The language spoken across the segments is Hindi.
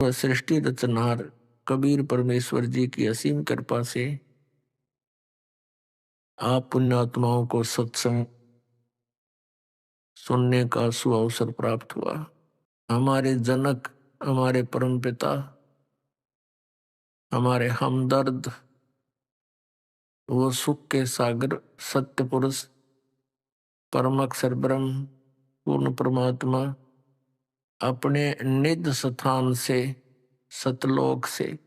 वह सृष्टि रचनहार कबीर परमेश्वर जी की असीम कृपा से आप पुण्यात्माओं को सत्संग सुनने का सुअवसर प्राप्त हुआ। हमारे जनक, हमारे परमपिता, हमारे हमदर्द, वो सुख के सागर सत्य पुरुष परम अक्षर ब्रह्म पूर्ण परमात्मा अपने निज स्थान से सतलोक से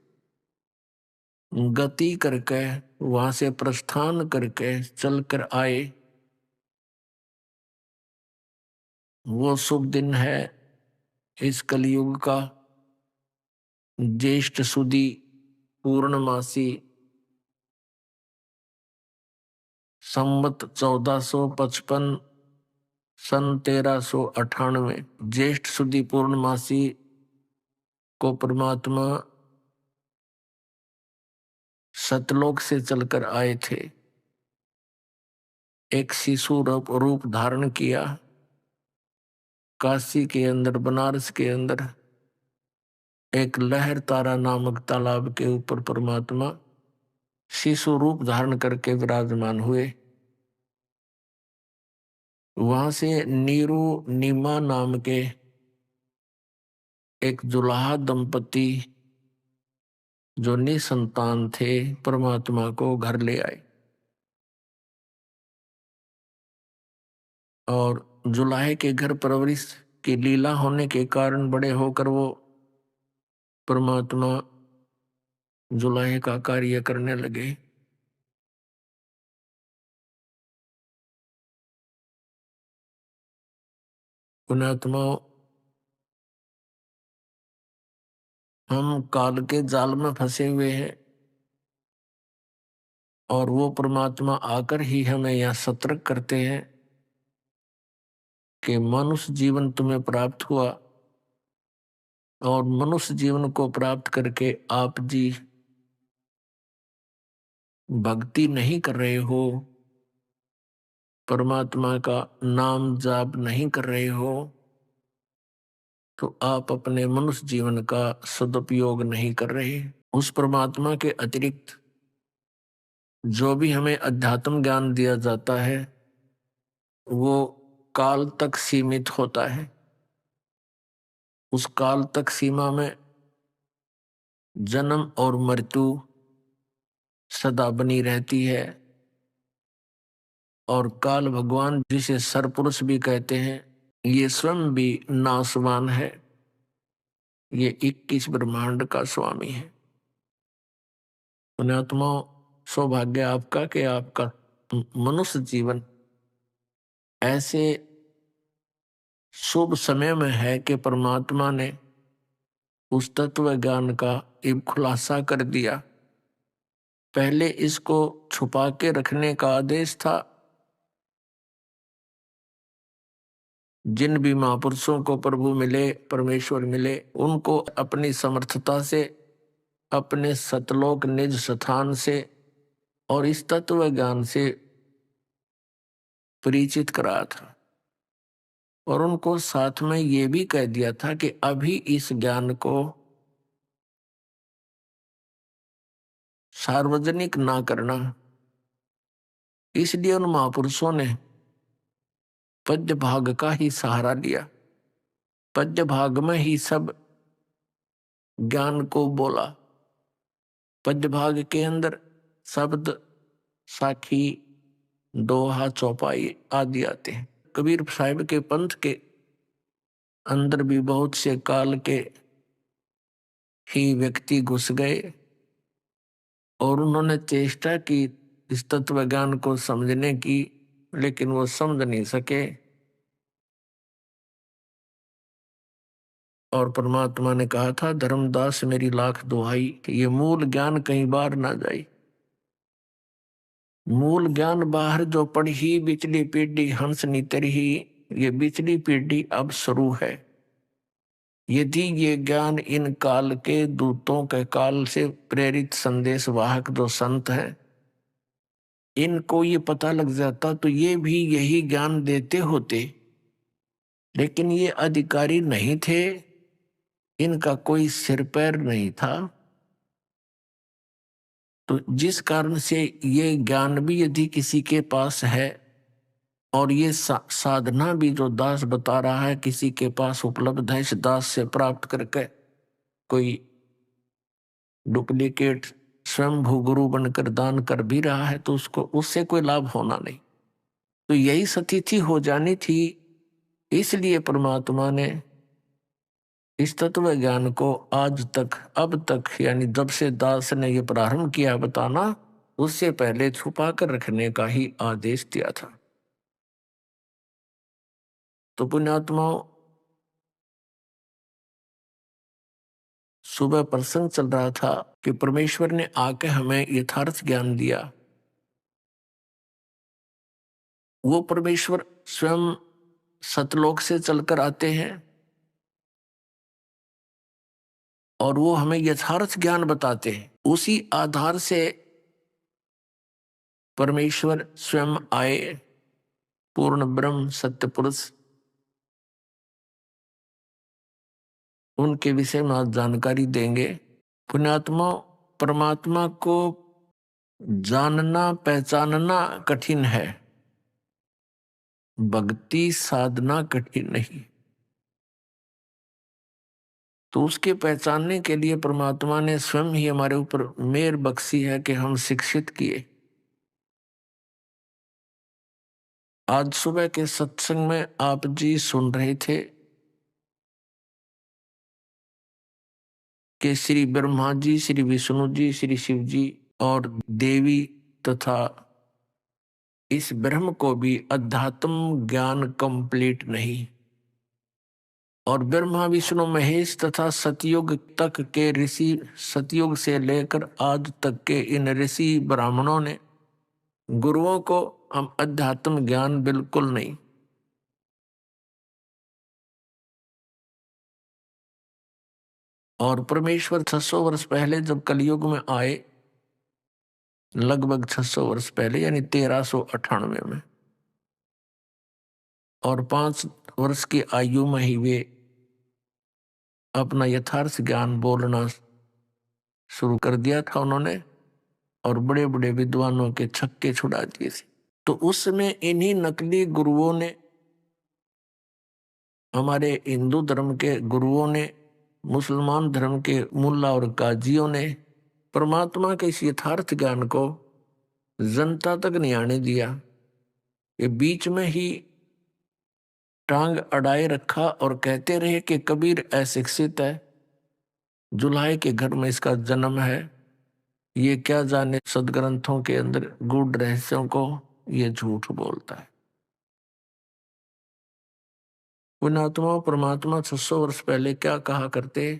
गति करके वहां से प्रस्थान करके चलकर आए। वो शुभ दिन है इस कलयुग का, ज्येष्ठ सुदी पूर्णमासी संवत 1455 सन 1398 ज्येष्ठ सुदी पूर्णमासी को परमात्मा सतलोक से चलकर आए थे। एक शिशु रूप धारण किया। काशी के अंदर, बनारस के अंदर एक लहर तारा नामक तालाब के ऊपर परमात्मा शिशु रूप धारण करके विराजमान हुए। वहां से नीरू नीमा नाम के एक जुलाहा दंपति जो निसंतान थे परमात्मा को घर ले आए। और जुलाहे के घर परवरिश की लीला होने के कारण बड़े होकर वो परमात्मा जुलाहे का कार्य करने लगे। पुण्यात्माओं, हम काल के जाल में फंसे हुए हैं और वो परमात्मा आकर ही हमें यहाँ सतर्क करते हैं कि मनुष्य जीवन तुम्हें प्राप्त हुआ और मनुष्य जीवन को प्राप्त करके आप जी भक्ति नहीं कर रहे हो, परमात्मा का नाम जाप नहीं कर रहे हो, तो आप अपने मनुष्य जीवन का सदुपयोग नहीं कर रहे। उस परमात्मा के अतिरिक्त जो भी हमें अध्यात्म ज्ञान दिया जाता है वो काल तक सीमित होता है। उस काल तक सीमा में जन्म और मृत्यु सदा बनी रहती है। और काल भगवान, जिसे सरपुरुष भी कहते हैं, ये स्वयं भी नासवान है। ये 21 ब्रह्मांड का स्वामी है। पुण्यात्माओं, सौभाग्य आपका कि आपका मनुष्य जीवन ऐसे शुभ समय में है कि परमात्मा ने उस तत्व ज्ञान का एक खुलासा कर दिया। पहले इसको छुपा के रखने का आदेश था। जिन भी महापुरुषों को प्रभु मिले, परमेश्वर मिले, उनको अपनी समर्थता से, अपने सतलोक निज स्थान से और इस तत्व ज्ञान से परिचित कराया था। और उनको साथ में ये भी कह दिया था कि अभी इस ज्ञान को सार्वजनिक ना करना। इसलिए उन महापुरुषों ने पद्य भाग का ही सहारा लिया। पद्य भाग में ही सब ज्ञान को बोला। पद्य भाग के अंदर शब्द, साखी, दोहा, चौपाई आदि आते हैं। कबीर साहिब के पंथ के अंदर भी बहुत से काल के ही व्यक्ति घुस गए और उन्होंने चेष्टा की इस तत्व ज्ञान को समझने की, लेकिन वो समझ नहीं सके। और परमात्मा ने कहा था, धर्मदास मेरी लाख दुहाई कि ये मूल ज्ञान कहीं बाहर ना जाए। मूल ज्ञान बाहर जो पढ़ी बिचली पीढ़ी हंस नीतर ही, ये बिचली पीढ़ी अब शुरू है। यदि ये ज्ञान इन काल के दूतों के काल से प्रेरित संदेश वाहक जो संत हैं, इनको ये पता लग जाता तो ये भी यही ज्ञान देते होते। लेकिन ये अधिकारी नहीं थे, इनका कोई सिर पैर नहीं था। तो जिस कारण से ये ज्ञान भी यदि किसी के पास है और ये साधना भी जो दास बता रहा है किसी के पास उपलब्ध है, इस दास से प्राप्त करके कोई डुप्लीकेट स्वयं गुरु बनकर दान कर भी रहा है तो उसको उससे कोई लाभ होना नहीं। तो यही स्थिति हो जानी थी। इसलिए परमात्मा ने इस तत्व ज्ञान को आज तक अब तक यानी जब से दास ने ये प्रारंभ किया बताना, उससे पहले छुपा कर रखने का ही आदेश दिया था। तो पुण्यात्माओं, सुबह प्रसंग चल रहा था कि परमेश्वर ने आके हमें यथार्थ ज्ञान दिया। वो परमेश्वर स्वयं सतलोक से चलकर आते हैं और वो हमें यथार्थ ज्ञान बताते हैं। उसी आधार से परमेश्वर स्वयं आए, पूर्ण ब्रह्म सत्य पुरुष। उनके विषय में आज जानकारी देंगे। पुण्यात्मा, परमात्मा को जानना पहचानना कठिन है, भक्ति साधना कठिन नहीं। तो उसके पहचानने के लिए परमात्मा ने स्वयं ही हमारे ऊपर मेहर बख्शी है कि हम शिक्षित किए। आज सुबह के सत्संग में आप जी सुन रहे थे कि श्री ब्रह्मा जी, श्री विष्णु जी, श्री शिव जी और देवी तथा इस ब्रह्म को भी अध्यात्म ज्ञान कंप्लीट नहीं। और ब्रह्मा विष्णु महेश तथा सतयुग तक के ऋषि, सतयुग से लेकर आज तक के इन ऋषि ब्राह्मणों ने, गुरुओं को हम अध्यात्म ज्ञान बिल्कुल नहीं। और परमेश्वर 600 वर्ष पहले जब कलयुग में आए, लगभग 600 वर्ष पहले यानी 1398 में, और 5 वर्ष की आयु में ही वे अपना यथार्थ ज्ञान बोलना शुरू कर दिया था उन्होंने, और बड़े बड़े विद्वानों के छक्के छुड़ा दिए थे। तो उस समय इन्हीं नकली गुरुओं ने, हमारे हिंदू धर्म के गुरुओं ने, मुसलमान धर्म के मुल्ला और काजियों ने परमात्मा के इस यथार्थ ज्ञान को जनता तक नहीं आने दिया। ये बीच में ही टांग अड़ाए रखा और कहते रहे कि कबीर अशिक्षित है, जुल्हाई के घर में इसका जन्म है, ये क्या जाने सदग्रंथों के अंदर गूढ़ रहस्यों को, ये झूठ बोलता है। पुण्यात्मा, परमात्मा 600 वर्ष पहले क्या कहा करते,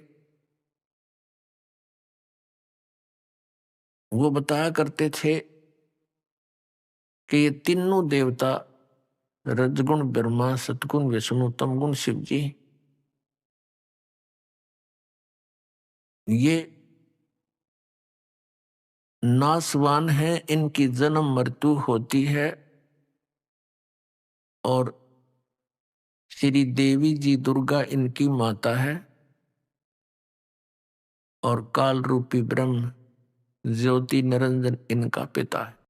वो बताया करते थे कि ये तीनों देवता, रजगुण ब्रह्मा, सतगुण विष्णु, तमगुण शिव जी, ये नासवान है, इनकी जन्म मृत्यु होती है। और श्री देवी जी दुर्गा इनकी माता है और काल रूपी ब्रह्म ज्योति निरंजन इनका पिता है।